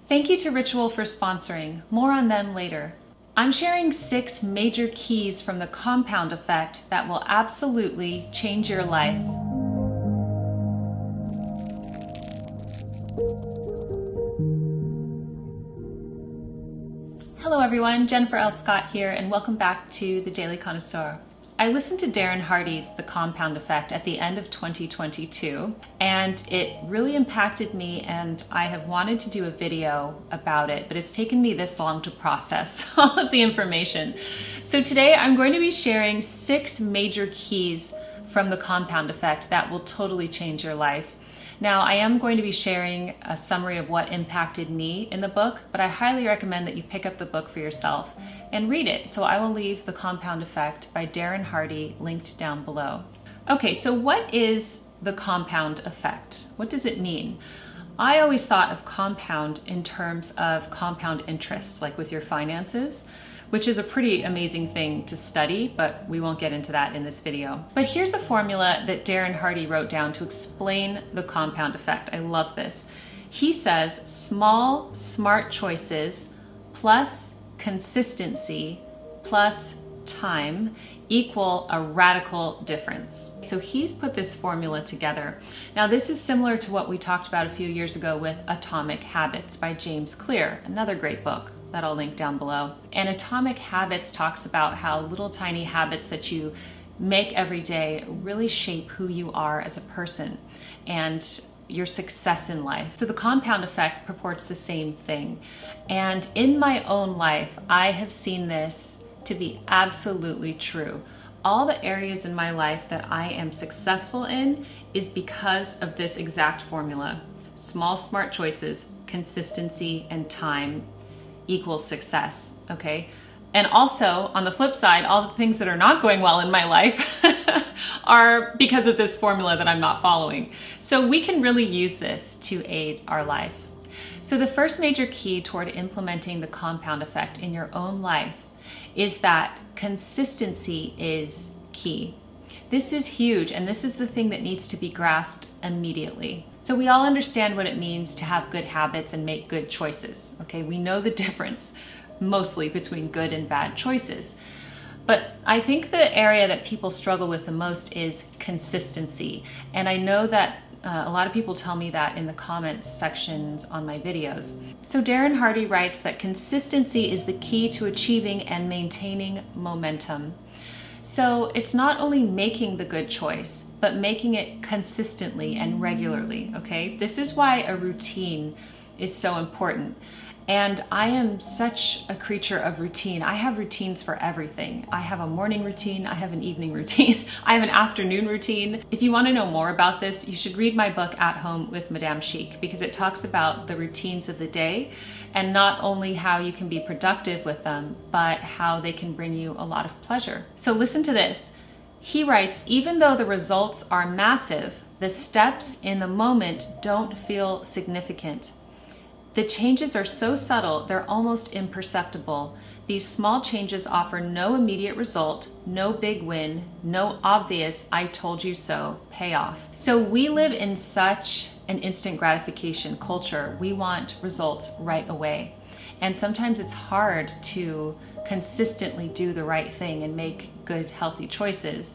Thank you to Ritual for sponsoring. More on them later. I'm sharing 6 major keys from the compound effect that will absolutely change your life. Hello everyone, Jennifer L. Scott here, and welcome back to the Daily Connoisseur. I listened to Darren Hardy's The Compound Effect at the end of 2022, and it really impacted me, and I have wanted to do a video about it, but it's taken me this long to process all of the information. So today I'm going to be sharing 6 major keys from the compound effect that will totally change your life. Now, I am going to be sharing a summary of what impacted me in the book, but I highly recommend that you pick up the book for yourself and read it. So I will leave The Compound Effect by Darren Hardy linked down below. Okay, so what is the compound effect? What does it mean? I always thought of compound in terms of compound interest, like with your finances, which is a pretty amazing thing to study, but we won't get into that in this video. But here's a formula that Darren Hardy wrote down to explain the compound effect. I love this. He says small, smart choices plus consistency plus time equal a radical difference. So he's put this formula together. Now this is similar to what we talked about a few years ago with Atomic Habits by James Clear, another great book that I'll link down below. And Atomic Habits talks about how little tiny habits that you make every day really shape who you are as a person and your success in life. So the compound effect purports the same thing. And in my own life, I have seen this to be absolutely true. All the areas in my life that I am successful in is because of this exact formula. Small, smart choices, consistency, and time equals success, okay? And also, on the flip side, all the things that are not going well in my life are because of this formula that I'm not following. So we can really use this to aid our life. So the first major key toward implementing the compound effect in your own life is that consistency is key. This is huge, and this is the thing that needs to be grasped immediately. So we all understand what it means to have good habits and make good choices, okay? We know the difference mostly between good and bad choices. But I think the area that people struggle with the most is consistency. And I know that a lot of people tell me that in the comments sections on my videos. So Darren Hardy writes that consistency is the key to achieving and maintaining momentum. So it's not only making the good choice, but making it consistently and regularly, okay? This is why a routine is so important. And I am such a creature of routine. I have routines for everything. I have a morning routine, I have an evening routine, I have an afternoon routine. If you want to know more about this, you should read my book, At Home with Madame Chic, because it talks about the routines of the day and not only how you can be productive with them, but how they can bring you a lot of pleasure. So listen to this. He writes, even though the results are massive, the steps in the moment don't feel significant. The changes are so subtle, they're almost imperceptible. These small changes offer no immediate result, no big win, no obvious "I told you so" payoff. So we live in such an instant gratification culture. We want results right away. And sometimes it's hard to consistently do the right thing and make good, healthy choices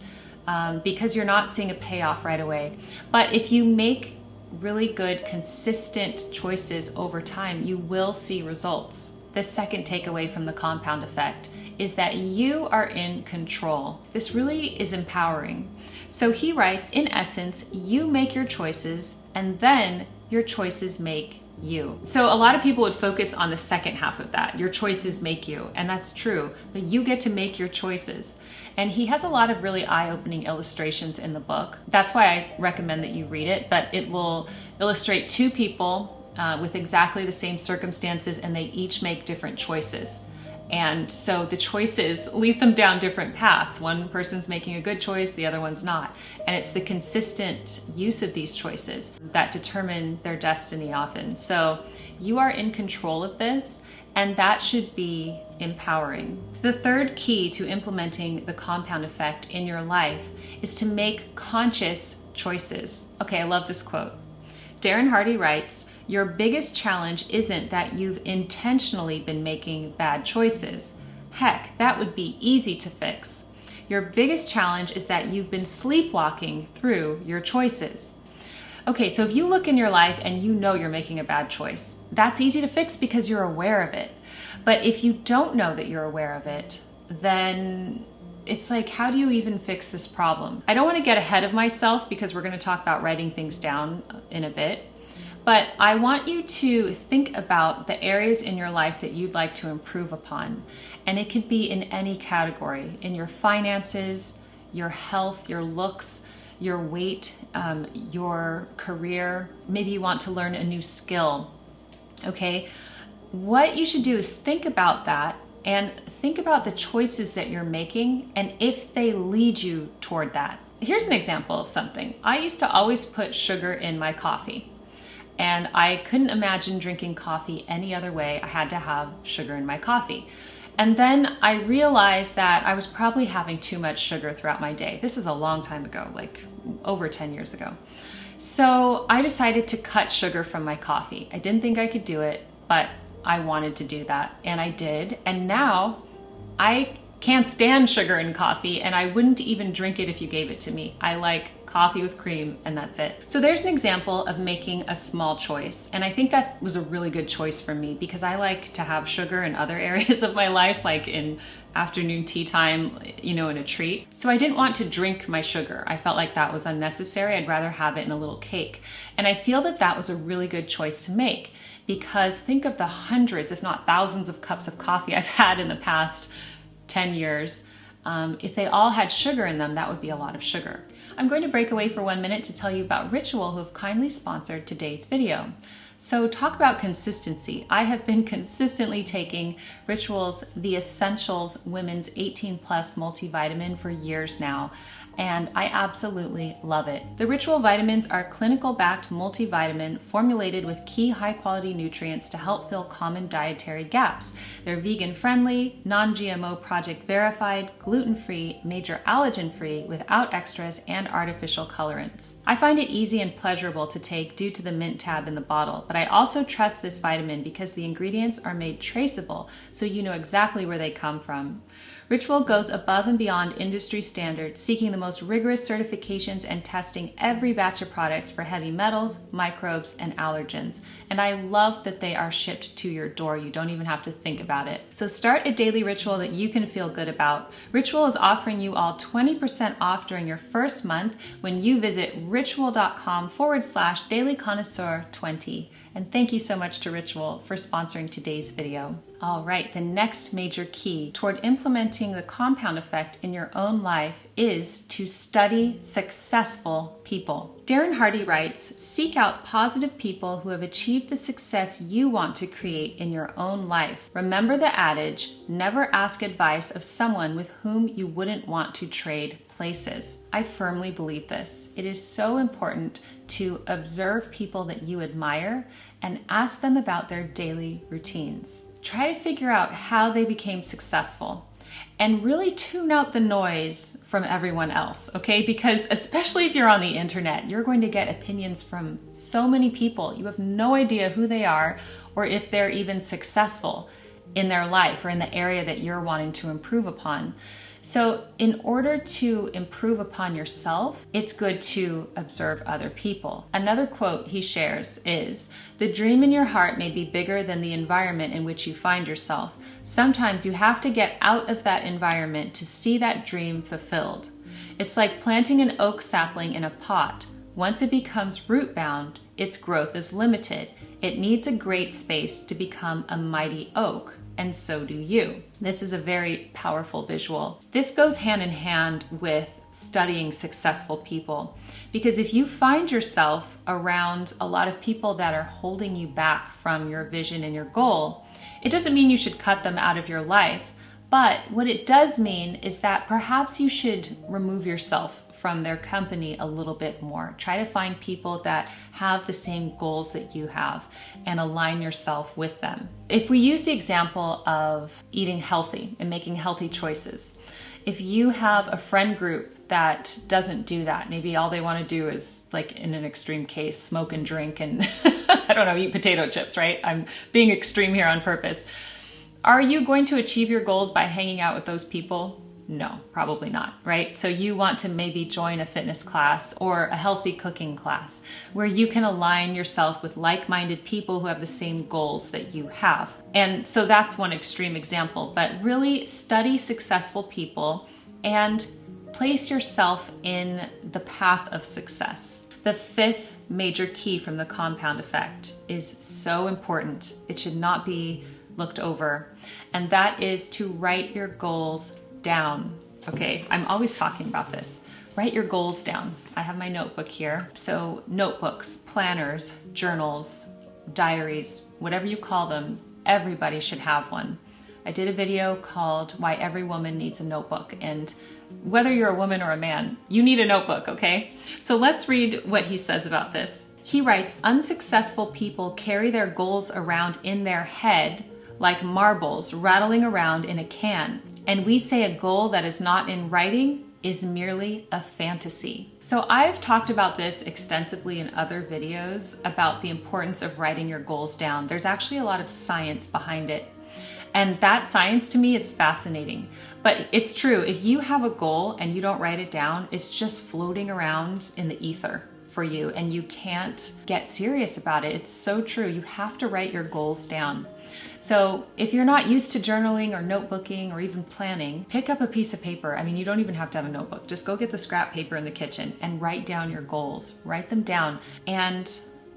because you're not seeing a payoff right away. But if you make really good, consistent choices over time, you will see results. The second takeaway from the compound effect is that you are in control. This really is empowering. So he writes, in essence, you make your choices and then your choices make you. So a lot of people would focus on the second half of that. Your choices make you, and that's true, but you get to make your choices. And he has a lot of really eye-opening illustrations in the book. That's why I recommend that you read it, but it will illustrate 2 people with exactly the same circumstances, and they each make different choices. And so the choices lead them down different paths. One person's making a good choice, the other one's not. And it's the consistent use of these choices that determine their destiny often. So you are in control of this, and that should be empowering. The third key to implementing the compound effect in your life is to make conscious choices. Okay, I love this quote. Darren Hardy writes, Your biggest challenge isn't that you've intentionally been making bad choices. Heck, that would be easy to fix. Your biggest challenge is that you've been sleepwalking through your choices. Okay, so if you look in your life and you know you're making a bad choice, that's easy to fix because you're aware of it. But if you don't know that you're aware of it, then it's like, how do you even fix this problem? I don't want to get ahead of myself because we're going to talk about writing things down in a bit. But I want you to think about the areas in your life that you'd like to improve upon. And it could be in any category, in your finances, your health, your looks, your weight, your career. Maybe you want to learn a new skill. Okay? What you should do is think about that and think about the choices that you're making and if they lead you toward that. Here's an example of something. I used to always put sugar in my coffee. And I couldn't imagine drinking coffee any other way. I had to have sugar in my coffee. And then I realized that I was probably having too much sugar throughout my day. This was a long time ago, like over 10 years ago. So I decided to cut sugar from my coffee. I didn't think I could do it, but I wanted to do that, and I did. And now I can't stand sugar in coffee, and I wouldn't even drink it if you gave it to me. I like coffee with cream, and that's it. So there's an example of making a small choice. And I think that was a really good choice for me because I like to have sugar in other areas of my life, like in afternoon tea time, in a treat. So I didn't want to drink my sugar. I felt like that was unnecessary. I'd rather have it in a little cake. And I feel that that was a really good choice to make because think of the hundreds, if not thousands of cups of coffee I've had in the past 10 years. If they all had sugar in them, that would be a lot of sugar. I'm going to break away for 1 minute to tell you about Ritual, who have kindly sponsored today's video. So talk about consistency. I have been consistently taking Ritual's The Essentials Women's 18 Plus Multivitamin for years now, and I absolutely love it. The Ritual vitamins are clinical-backed multivitamin formulated with key high-quality nutrients to help fill common dietary gaps. They're vegan-friendly, non-GMO project-verified, gluten-free, major allergen-free, without extras and artificial colorants. I find it easy and pleasurable to take due to the mint tab in the bottle, but I also trust this vitamin because the ingredients are made traceable, so you know exactly where they come from. Ritual goes above and beyond industry standards, seeking the most rigorous certifications and testing every batch of products for heavy metals, microbes, and allergens. And I love that they are shipped to your door. You don't even have to think about it. So start a daily ritual that you can feel good about. Ritual is offering you all 20% off during your first month when you visit ritual.com/dailyconnoisseur20. And thank you so much to Ritual for sponsoring today's video. All right, the next major key toward implementing the compound effect in your own life is to study successful people. Darren Hardy writes, seek out positive people who have achieved the success you want to create in your own life. Remember the adage, never ask advice of someone with whom you wouldn't want to trade places. I firmly believe this. It is so important to observe people that you admire and ask them about their daily routines. Try to figure out how they became successful and really tune out the noise from everyone else, okay? Because especially if you're on the internet, you're going to get opinions from so many people. You have no idea who they are or if they're even successful in their life or in the area that you're wanting to improve upon. So in order to improve upon yourself, it's good to observe other people. Another quote he shares is, the dream in your heart may be bigger than the environment in which you find yourself. Sometimes you have to get out of that environment to see that dream fulfilled. It's like planting an oak sapling in a pot. Once it becomes root-bound, its growth is limited. It needs a great space to become a mighty oak. And so do you. This is a very powerful visual. This goes hand in hand with studying successful people, because if you find yourself around a lot of people that are holding you back from your vision and your goal, it doesn't mean you should cut them out of your life, but what it does mean is that perhaps you should remove yourself from their company a little bit more. Try to find people that have the same goals that you have and align yourself with them. If we use the example of eating healthy and making healthy choices, If you have a friend group that doesn't do that, maybe all they want to do is, like in an extreme case, smoke and drink and I don't know, eat potato chips, right? I'm being extreme here on purpose. Are you going to achieve your goals by hanging out with those people? No, probably not, right? So you want to maybe join a fitness class or a healthy cooking class where you can align yourself with like-minded people who have the same goals that you have. And so that's one extreme example, but really study successful people and place yourself in the path of success. The fifth major key from the compound effect is so important. It should not be looked over. And that is to write your goals down. Okay, I'm always talking about this. Write your goals down. I have my notebook here. So notebooks, planners, journals, diaries, whatever you call them, everybody should have one. I did a video called Why Every Woman Needs a Notebook, and whether you're a woman or a man, you need a notebook, okay? So let's read what he says about this. He writes, unsuccessful people carry their goals around in their head like marbles rattling around in a can. And we say a goal that is not in writing is merely a fantasy. So I've talked about this extensively in other videos about the importance of writing your goals down. There's actually a lot of science behind it. And that science to me is fascinating. But it's true, if you have a goal and you don't write it down, it's just floating around in the ether for you and you can't get serious about it. It's so true. You have to write your goals down. So if you're not used to journaling or notebooking or even planning, pick up a piece of paper. I mean, you don't even have to have a notebook. Just go get the scrap paper in the kitchen and write down your goals. Write them down and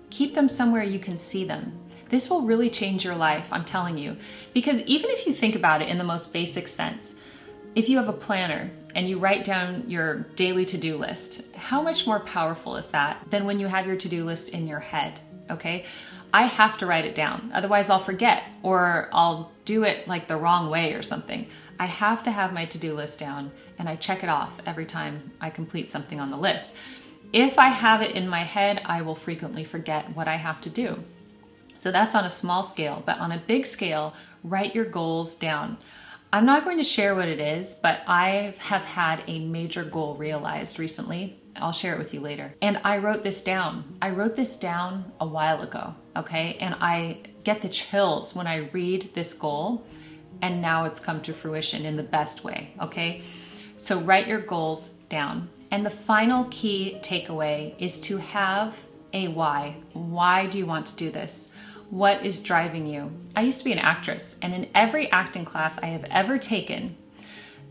keep them somewhere you can see them. This will really change your life, I'm telling you. Because even if you think about it in the most basic sense, if you have a planner and you write down your daily to-do list, how much more powerful is that than when you have your to-do list in your head, okay? I have to write it down, otherwise I'll forget or I'll do it like the wrong way or something. I have to have my to-do list down and I check it off every time I complete something on the list. If I have it in my head, I will frequently forget what I have to do. So that's on a small scale, but on a big scale, write your goals down. I'm not going to share what it is, but I have had a major goal realized recently. I'll share it with you later. And I wrote this down. I wrote this down a while ago, okay? And I get the chills when I read this goal, and now it's come to fruition in the best way, okay? So write your goals down. And the final key takeaway is to have a why. Why do you want to do this? What is driving you? I used to be an actress, and in every acting class I have ever taken,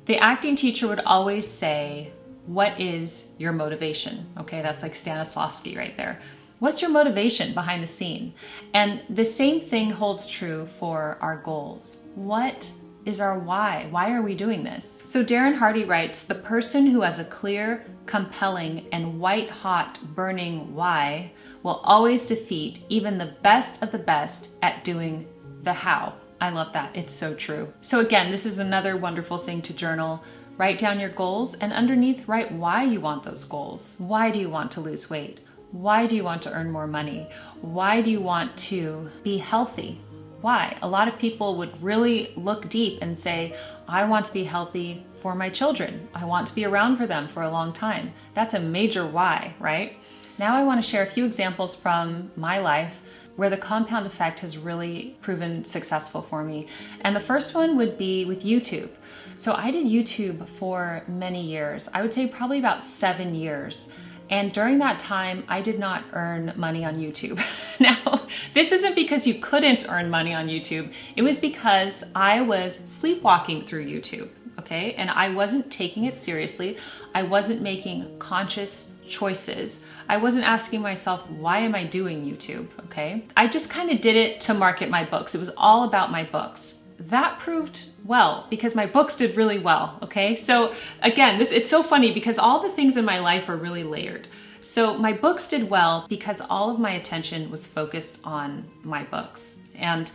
the acting teacher would always say, what is your motivation? Okay, that's like Stanislavski right there. What's your motivation behind the scene? And the same thing holds true for our goals. What is our why? Why are we doing this? So Darren Hardy writes, the person who has a clear, compelling, and white-hot burning why will always defeat even the best of the best at doing the how. I love that. It's so true. So again, this is another wonderful thing to journal. Write down your goals and underneath write why you want those goals. Why do you want to lose weight? Why do you want to earn more money? Why do you want to be healthy? Why? A lot of people would really look deep and say, I want to be healthy for my children. I want to be around for them for a long time. That's a major why, right? Now I want to share a few examples from my life where the compound effect has really proven successful for me. And the first one would be with YouTube. So I did YouTube for many years. I would say probably about 7 years. And during that time, I did not earn money on YouTube. Now, this isn't because you couldn't earn money on YouTube. It was because I was sleepwalking through YouTube, okay? And I wasn't taking it seriously. I wasn't making conscious choices. I wasn't asking myself, why am I doing YouTube, okay? I just kind of did it to market my books. It was all about my books. That proved well because my books did really well, okay? So again, it's so funny because all the things in my life are really layered. So my books did well because all of my attention was focused on my books. And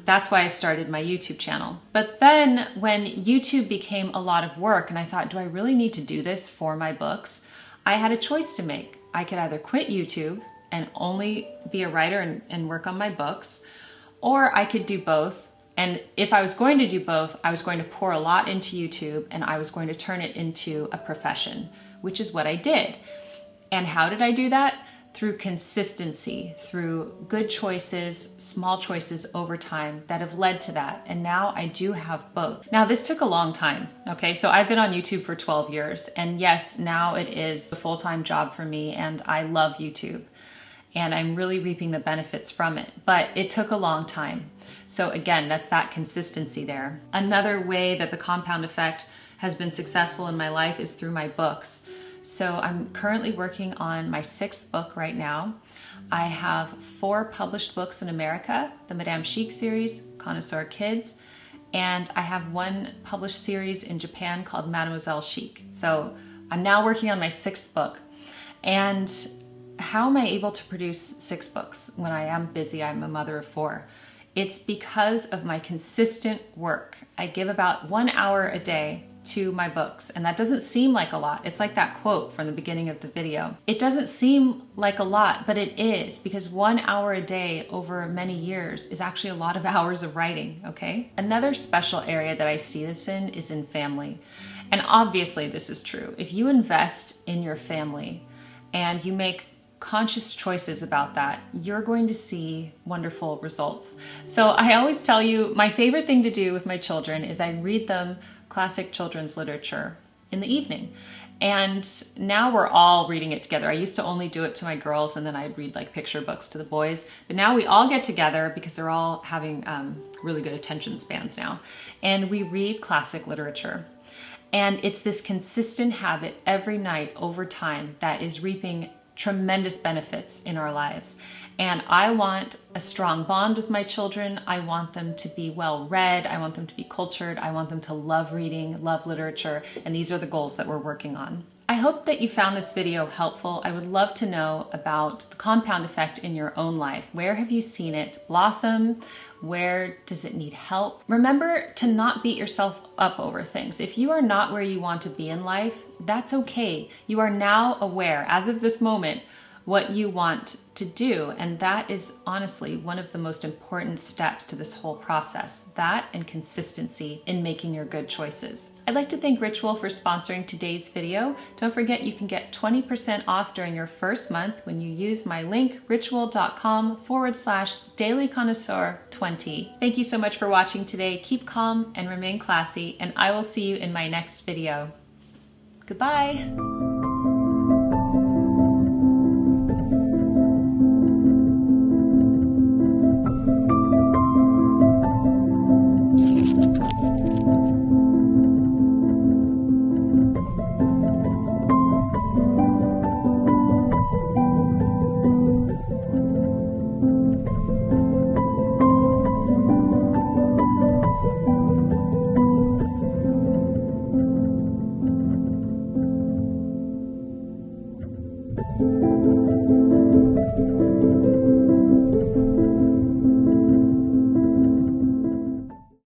that's why I started my YouTube channel. But then when YouTube became a lot of work and I thought, do I really need to do this for my books? I had a choice to make. I could either quit YouTube and only be a writer and work on my books, or I could do both And if I was going to do both, I was going to pour a lot into YouTube and I was going to turn it into a profession, which is what I did. And how did I do that? Through consistency, through good choices, small choices over time that have led to that. And now I do have both. Now this took a long time, okay? So I've been on YouTube for 12 years. And yes, now it is a full-time job for me and I love YouTube. And I'm really reaping the benefits from it. But it took a long time. So again, that's that consistency there. Another way that the compound effect has been successful in my life is through my books. So I'm currently working on my 6th book right now. I have 4 published books in America, the Madame Chic series, Connoisseur Kids, and I have 1 published series in Japan called Madame Chic. So I'm now working on my 6th book. And how am I able to produce 6 books when I am busy? I'm a mother of 4. It's because of my consistent work. I give about 1 hour a day to my books, and that doesn't seem like a lot. It's like that quote from the beginning of the video. It doesn't seem like a lot, but it is, because 1 hour a day over many years is actually a lot of hours of writing, okay? Another special area that I see this in is in family. And obviously this is true. If you invest in your family and you make conscious choices about that, you're going to see wonderful results. So I always tell you, my favorite thing to do with my children is I read them classic children's literature in the evening. And now we're all reading it together. I used to only do it to my girls and then I'd read like picture books to the boys. But now we all get together because they're all having really good attention spans now. And we read classic literature. And it's this consistent habit every night over time that is reaping tremendous benefits in our lives. And I want a strong bond with my children. I want them to be well read. I want them to be cultured. I want them to love reading, love literature. And these are the goals that we're working on. I hope that you found this video helpful. I would love to know about the compound effect in your own life. Where have you seen it blossom? Where does it need help? Remember to not beat yourself up over things. If you are not where you want to be in life, that's okay. You are now aware, as of this moment, what you want to do. And that is honestly one of the most important steps to this whole process. That and consistency in making your good choices. I'd like to thank Ritual for sponsoring today's video. Don't forget you can get 20% off during your first month when you use my link ritual.com/dailyconnoisseur20. Thank you so much for watching today. Keep calm and remain classy, and I will see you in my next video. Goodbye.